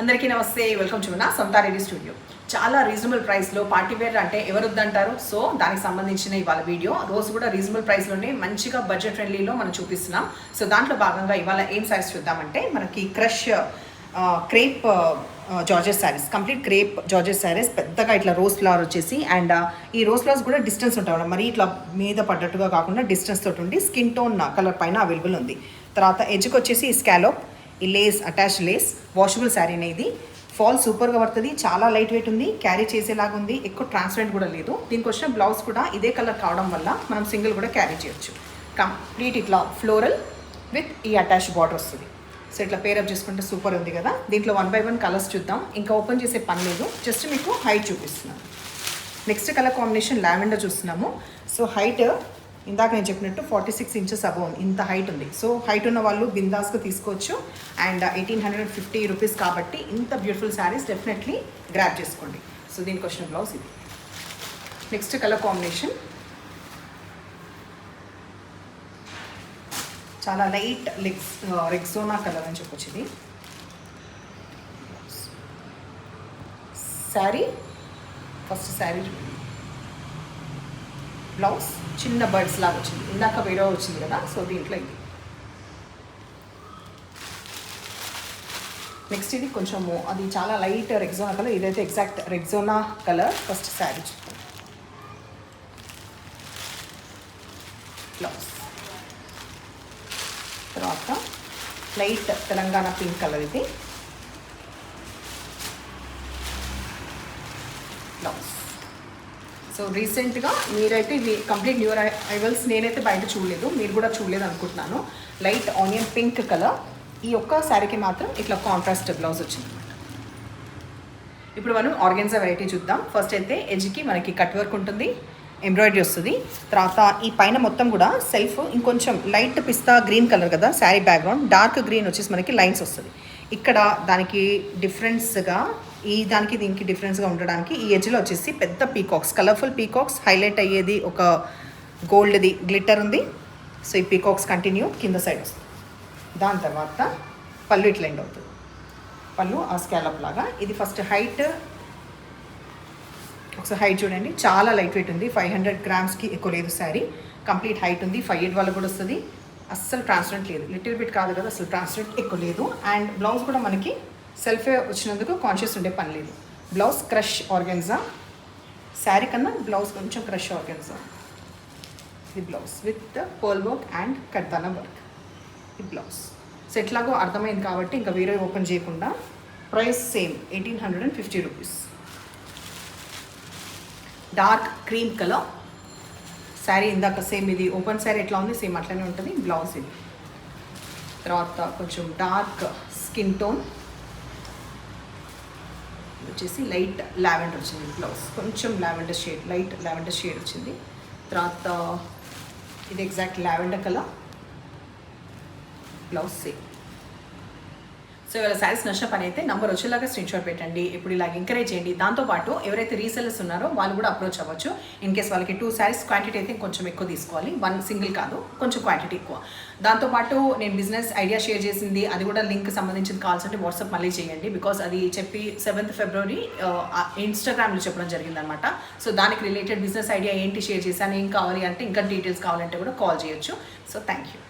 అందరికీ నమస్తే, welcome to మన సంతారెడ్డి స్టూడియో. చాలా రీజనబుల్ ప్రైస్లో పార్టీ వేర్ అంటే ఎవరు వద్దంటారు. సో దానికి సంబంధించిన ఇవాళ వీడియో రోజు కూడా రీజనబుల్ ప్రైస్లోనే మంచిగా బడ్జెట్ ఫ్రెండ్లీలో మనం చూపిస్తున్నాం. సో దాంట్లో భాగంగా ఇవాళ ఏం సారీస్ చూద్దామంటే మనకి crush crepe georgette saris, complete crepe georgette saris, పెద్దగా ఇట్లా రోజ్ ఫ్లవర్ వచ్చేసి అండ్ ఈ రోజ్ ఫ్లవర్స్ కూడా డిస్టెన్స్ ఉంటాయి, మరి ఇట్లా మీద పడ్డట్టుగా కాకుండా డిస్టెన్స్ తోటి ఉండి స్కిన్ టోన్ కలర్ పైన అవైలబుల్ ఉంది. తర్వాత ఎడ్జ్కి వచ్చేసి స్కాలోప్, ఈ lace attach lace, washable sari అనేది ఫాల్ సూపర్గా పడుతుంది, చాలా లైట్ వెయిట్ ఉంది, క్యారీ చేసేలాగా ఉంది, ఎక్కువ ట్రాన్స్పరెంట్ కూడా లేదు. దీనికి వచ్చిన బ్లౌజ్ కూడా ఇదే కలర్ కావడం వల్ల మనం సింగిల్ కూడా క్యారీ చేయొచ్చు. కంప్లీట్ ఇట్లా ఫ్లోరల్ విత్ ఈ అటాచ్ బార్డర్ వస్తుంది. సో ఇట్లా పేరప్ చేసుకుంటే సూపర్ ఉంది కదా. దీంట్లో 1 by 1 కలర్స్ చూద్దాం. ఇంకా ఓపెన్ చేసే పని లేదు, జస్ట్ మీకు హైట్ చూపిస్తున్నాను. నెక్స్ట్ కలర్ కాంబినేషన్ లావెండర్ చూస్తున్నాము. సో హైట్ ఇందాక నేను చెప్పినట్టు 46 inches అబౌవ్ ఇంత హైట్ ఉంది. సో హైట్ ఉన్న వాళ్ళు బిందాస్గా తీసుకోవచ్చు. అండ్ 1850 రూపీస్ కాబట్టి ఇంత బ్యూటిఫుల్ శారీస్ డెఫినెట్లీ గ్రాప్ చేసుకోండి. సో దీనికి వచ్చిన బ్లౌజ్ ఇది. నెక్స్ట్ కలర్ కాంబినేషన్ చాలా లైట్ రెక్సోనా కలర్ అని చెప్పొచ్చు. ఇది శారీ, ఫస్ట్ శారీ బ్లౌజ్ చిన్న బర్డ్స్ లాగా వచ్చింది, ఇందాక వేరే వచ్చింది కదా. సో దీంట్లో ఇది. నెక్స్ట్ ఇది కొంచెము అది చాలా లైట్ రెక్సోనా కలర్, ఇదైతే exact Rexona colour. First sari blouse, తర్వాత లైట్ తెలంగాణ పింక్ కలర్ ఇది బ్లౌజ్. సో రీసెంట్గా మీరైతే ఇవి కంప్లీట్ న్యూ అరైవల్స్, నేనైతే బయట చూడలేదు, మీరు కూడా చూడలేదు అనుకుంటున్నాను. లైట్ ఆనియన్ పింక్ కలర్, ఈ ఒక్క శారీకి మాత్రం ఇట్లా కాంట్రాస్ట్ బ్లౌజ్ వచ్చింది అనమాట. ఇప్పుడు మనం ఆర్గెన్జా వెరైటీ చూద్దాం. ఫస్ట్ అయితే ఎడ్జ్కి మనకి కట్ వర్క్ ఉంటుంది, ఎంబ్రాయిడరీ వస్తుంది. తర్వాత ఈ పైన మొత్తం కూడా సెల్ఫ్ ఇంకొంచెం లైట్ పిస్తా గ్రీన్ కలర్ కదా శారీ బ్యాక్గ్రౌండ్, డార్క్ గ్రీన్ వచ్చేసి మనకి లైన్స్ వస్తుంది. ఇక్కడ దానికి డిఫరెన్స్గా దానికి దీనికి డిఫరెన్స్గా ఉండడానికి ఈ ఎడ్జ్లో వచ్చేసి పెద్ద పీకాక్స్, కలర్ఫుల్ పీకాక్స్, హైలైట్ అయ్యేది ఒక గోల్డ్ది గ్లిటర్ ఉంది. సో ఈ పీకాక్స్ కంటిన్యూ కింద సైడ్ వస్తుంది. దాని తర్వాత పళ్ళు ఇట్లా ఎండ్ అవుతుంది, పళ్ళు ఆ స్కాలప్ లాగా. ఇది ఫస్ట్ హైట్, ఒకసారి హైట్ చూడండి, చాలా లైట్ వెయిట్ ఉంది, 500 grams ఎక్కువ లేదు శారీ. కంప్లీట్ హైట్ ఉంది, 5'8" వాళ్ళకు కూడా వస్తుంది. అస్సలు ట్రాన్స్పరెంట్ లేదు, లిటిల్ బిట్ కాదు కదా, అసలు ట్రాన్స్పరెంట్ ఎక్కువ లేదు. అండ్ బ్లౌజ్ కూడా మనకి సెల్ఫే వచ్చినందుకు కాన్షియస్ ఉండే పని లేదు. బ్లౌజ్ క్రష్ ఆర్గెన్జా, శారీ కన్నా బ్లౌజ్ కొంచెం క్రష్ ఆర్గెన్జా. ఇది blouse with pearl work and కడ్దానా వర్క్. ఈ బ్లౌజ్ సో ఎట్లాగో అర్థమైంది కాబట్టి ఇంకా వేరే ఓపెన్ చేయకుండా. Price same 1850 rupees. Dark cream colour sari, ఇందాక సేమ్ ఇది ఓపెన్ శారీ ఎట్లా ఉంది సేమ్ అట్లనే ఉంటుంది. బ్లౌజ్ ఇది. తర్వాత కొంచెం డార్క్ స్కిన్ టోన్ వచ్చేసి లైట్ లావెండర్ వచ్చింది. బ్లౌజ్ కొంచెం lavender shade, light lavender shade వచ్చింది. తర్వాత ఇది exact lavender colour, blouse same. So ఇవాళ శారీస్ నచ్చిన పని అయితే నంబర్ వచ్చేలాగా స్క్రీన్షాట్ పెట్టండి. ఇప్పుడు ఇలాగ ఎంకరేజ్ చేయండి. దాంతోపాటు ఎవరైతే రీసెల్లర్స్ ఉన్నారో వాళ్ళు కూడా అప్రోచ్ అవ్వచ్చు. ఇన్ కేస్ వాళ్ళకి 2 శారీస్ క్వాంటిటీ అయితే కొంచెం ఎక్కువ తీసుకోవాలి, 1 సింగిల్ కాదు, కొంచెం క్వాంటిటీ ఎక్కువ. దాంతోపాటు నేను బిజినెస్ ఐడియా షేర్ చేసింది, అది కూడా లింక్ సంబంధించింది కావాల్సింటే వాట్సాప్ మళ్ళీ చేయండి. బికాస్ అది చెప్పి 7th February ఇన్స్టాగ్రామ్లో చెప్పడం జరిగిందనమాట. సో దానికి రిలేటెడ్ బిజినెస్ ఐడియా ఏంటి షేర్ చేశాను, ఏం కావాలి అంటే ఇంకా డీటెయిల్స్ కావాలంటే కూడా కాల్ చేయొచ్చు. So thank you.